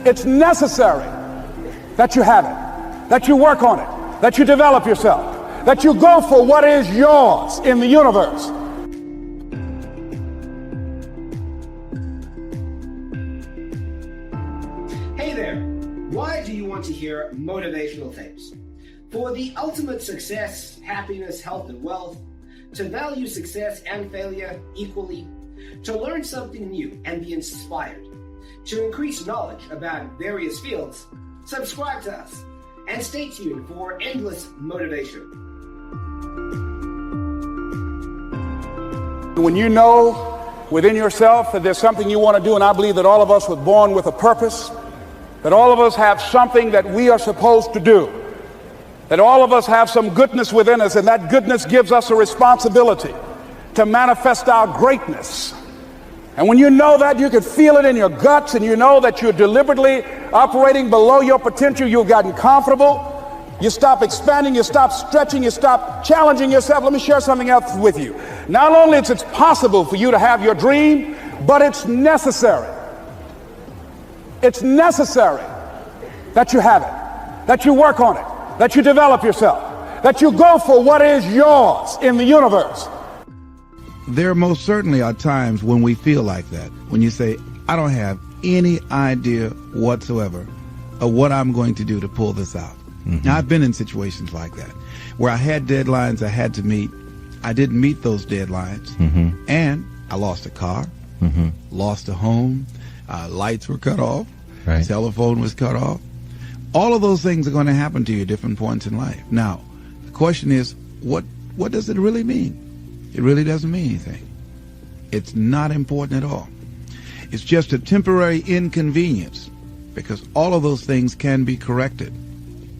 It's necessary that you have it, that you work on it, that you develop yourself, that you go for what is yours in the universe. Hey there, why do you want to hear motivational tapes? For the ultimate success, happiness, health, and wealth, to value success and failure equally, to learn something new and be inspired, to increase knowledge about various fields, subscribe to us and stay tuned for endless motivation. When you know within yourself that there's something you want to do, and I believe that all of us were born with a purpose, that all of us have something that we are supposed to do, that all of us have some goodness within us, and that goodness gives us a responsibility to manifest our greatness. And when you know that, you can feel it in your guts, and you know that you're deliberately operating below your potential. You've gotten comfortable. You stop expanding, you stop stretching, you stop challenging yourself. Let me share something else with you. Not only is it possible for you to have your dream, but it's necessary. It's necessary that you have it, that you work on it, that you develop yourself, that you go for what is yours in the universe. There most certainly are times when we feel like that, when you say, I don't have any idea whatsoever of what I'm going to do to pull this out. Mm-hmm. Now, I've been in situations like that, where I had deadlines I had to meet. I didn't meet those deadlines, and I lost a car, lost a home, lights were cut off, telephone was cut off. All of those things are going to happen to you at different points in life. Now, the question is, what does it really mean? It really doesn't mean anything. It's not important at all. It's just a temporary inconvenience, because all of those things can be corrected.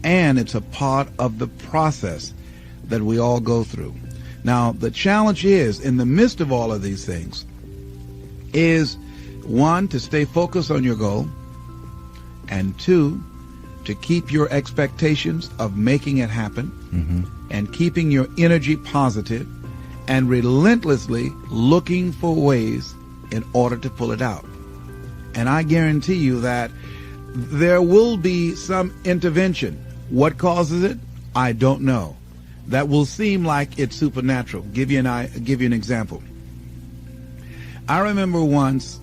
And it's a part of the process that we all go through. Now, the challenge is, in the midst of all of these things, is one, to stay focused on your goal, and two, to keep your expectations of making it happen, and keeping your energy positive, and relentlessly looking for ways in order to pull it out. And I guarantee you that there will be some intervention. What causes it? I don't know. That will seem like it's supernatural. Give you an example. I remember once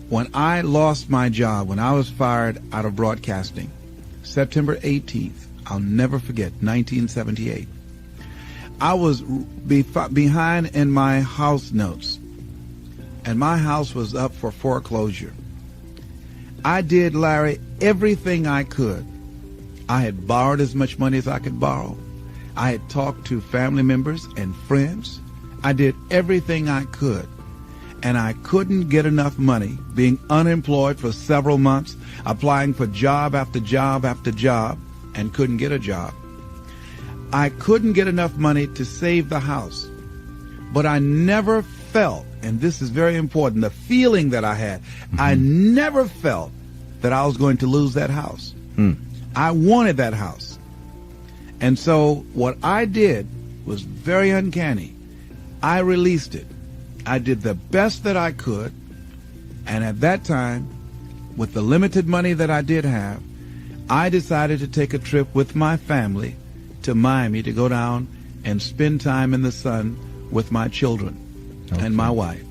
when I lost my job, when I was fired out of broadcasting, September 18th, I'll never forget, 1978. I was behind in my house notes, and my house was up for foreclosure. I did, Larry, everything I could. I had borrowed as much money as I could borrow. I had talked to family members and friends. I did everything I could, and I couldn't get enough money, being unemployed for several months, applying for job after job after job, and couldn't get a job. I couldn't get enough money to save the house, but I never felt, and this is very important, the feeling that I had, I never felt that I was going to lose that house. I wanted that house. And so what I did was very uncanny. I released it. I did the best that I could, and at that time, with the limited money that I did have, I decided to take a trip with my family to Miami to go down and spend time in the sun with my children and my wife.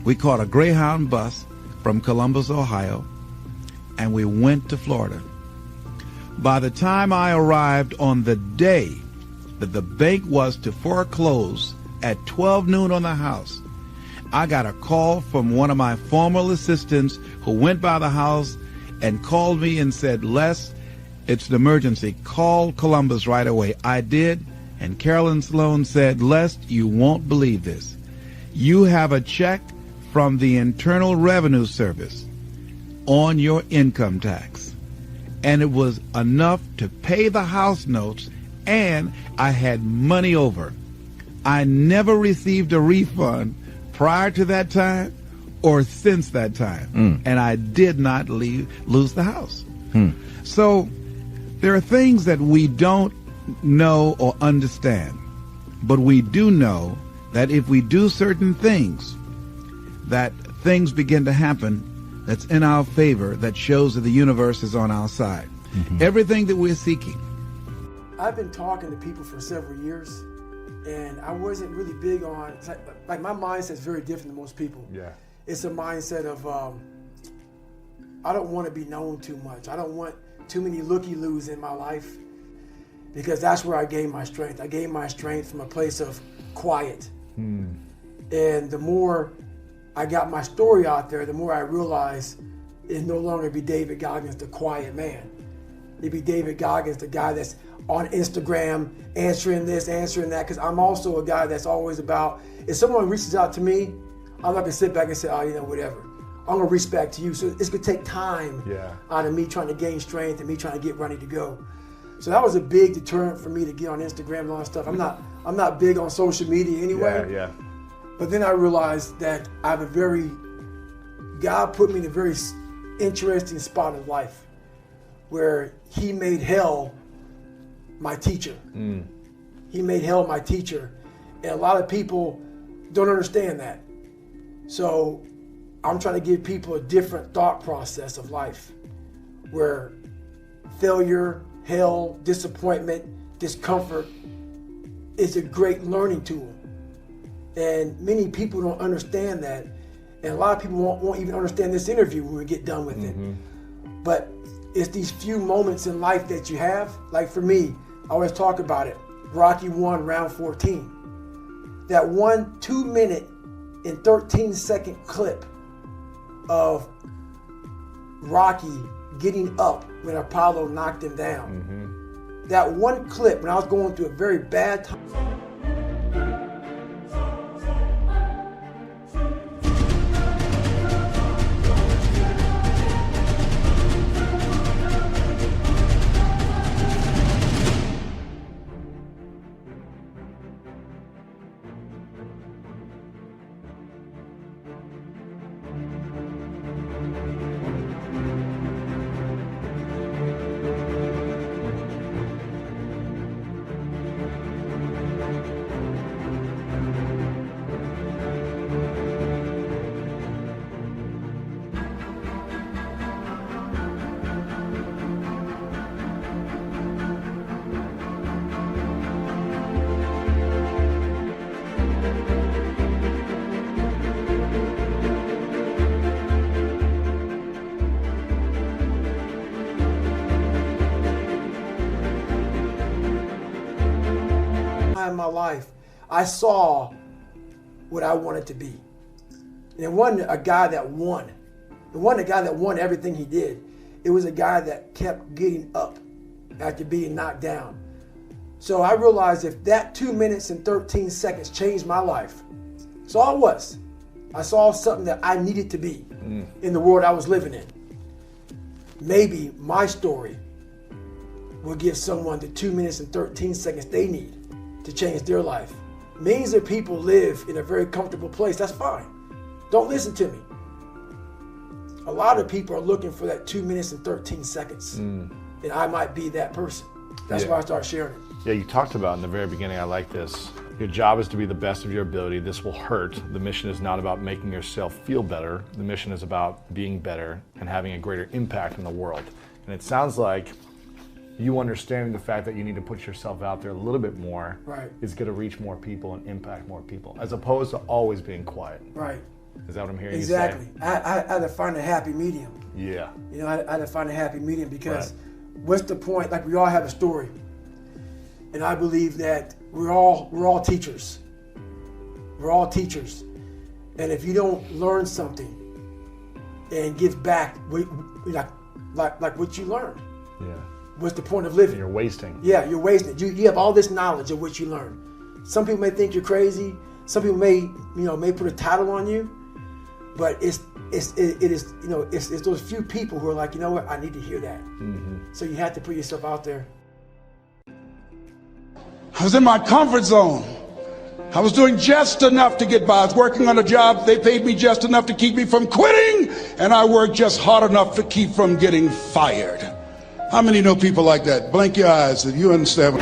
We caught a Greyhound bus from Columbus, Ohio, and we went to Florida. By the time I arrived on the day that the bank was to foreclose at 12 noon on the house, I got a call from one of my former assistants who went by the house and called me and said, Les, it's an emergency. Call Columbus right away. I did, and Carolyn Sloan said, Les, you won't believe this. You have a check from the Internal Revenue Service on your income tax. And it was enough to pay the house notes, and I had money over. I never received a refund prior to that time or since that time. And I did not lose the house. So there are things that we don't know or understand, but we do know that if we do certain things, that things begin to happen that's in our favor that shows that the universe is on our side. Everything that we're seeking. I've been talking to people for several years, and I wasn't really big on, like my mindset's very different than most people. Yeah. It's a mindset of, I don't want to be known too much. I don't want too many looky-loos in my life, because that's where I gain my strength. I gain my strength from a place of quiet. And the more I got my story out there, the more I realized it no longer be David Goggins, the quiet man. It'd be David Goggins, the guy that's on Instagram, answering this, answering that, because I'm also a guy that's always about, if someone reaches out to me, I'm not gonna sit back and say, oh, you know, whatever. I'm gonna reach back to you. So it's gonna take time out of me trying to gain strength and me trying to get ready to go. So that was a big deterrent for me to get on Instagram and all that stuff. I'm not big on social media anyway. Yeah. But then I realized that God put me in a very interesting spot in life where he made hell my teacher. He made hell my teacher. And a lot of people don't understand that. So I'm trying to give people a different thought process of life where failure, hell, disappointment, discomfort is a great learning tool. And many people don't understand that. And a lot of people won't even understand this interview when we get done with it. But it's these few moments in life that you have. Like for me, I always talk about it. Rocky 1, round 14. That 1 2-minute and 13-second clip of Rocky getting up when Apollo knocked him down. That one clip, when I was going through a very bad time. In my life, I saw what I wanted to be. And it wasn't a guy that won. It wasn't a guy that won everything he did. It was a guy that kept getting up after being knocked down. So I realized if that 2 minutes and 13 seconds changed my life, that's all it was. I saw something that I needed to be in the world I was living in. Maybe my story will give someone the 2 minutes and 13 seconds they need to change their life. Millions of people live in a very comfortable place. That's fine. Don't listen to me. A lot of people are looking for that 2 minutes and 13 seconds. And I might be that person. That's why I started sharing it. Yeah, you talked about in the very beginning, I like this. Your job is to be the best of your ability. This will hurt. The mission is not about making yourself feel better. The mission is about being better and having a greater impact in the world. And it sounds like you understanding the fact that you need to put yourself out there a little bit more is going to reach more people and impact more people, as opposed to always being quiet. Right. Is that what I'm hearing exactly. you say? I had to find a happy medium. Yeah. You know, I had to find a happy medium because what's the point? Like, we all have a story. And I believe that we're all teachers. We're all teachers. And if you don't learn something and give back like what you learned, what's the point of living? You're wasting. Yeah, you're wasting it. You have all this knowledge of what you learned. Some people may think you're crazy. Some people may put a title on you, but it is it's those few people who are like, you know what, I need to hear that. So you have to put yourself out there. I was in my comfort zone. I was doing just enough to get by. I was working on a job. They paid me just enough to keep me from quitting, and I worked just hard enough to keep from getting fired. How many know people like that? Blink your eyes if you understand.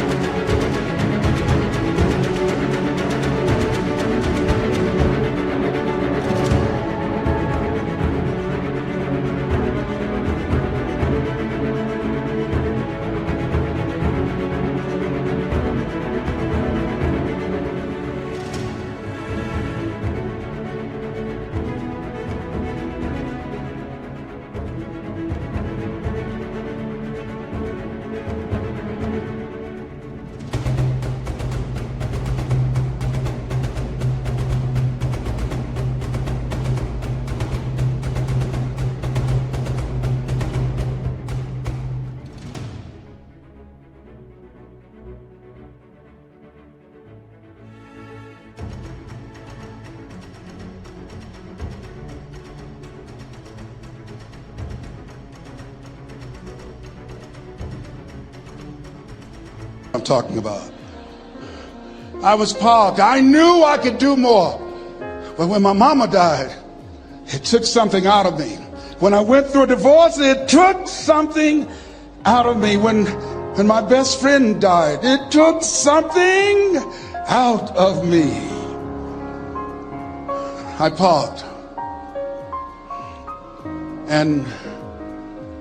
I'm talking about. I was powerful. I knew I could do more. But when my mama died, it took something out of me. When I went through a divorce, it took something out of me. When my best friend died, it took something out of me. I paused. And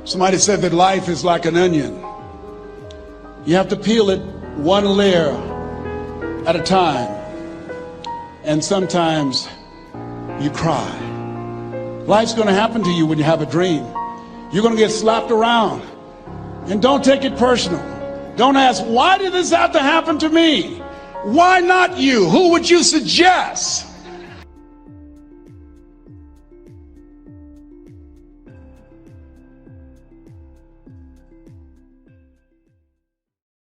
somebody said that life is like an onion. You have to peel it one layer at a time. And sometimes you cry. Life's going to happen to you when you have a dream. You're going to get slapped around. And don't take it personal. Don't ask, why did this have to happen to me? Why not you? Who would you suggest?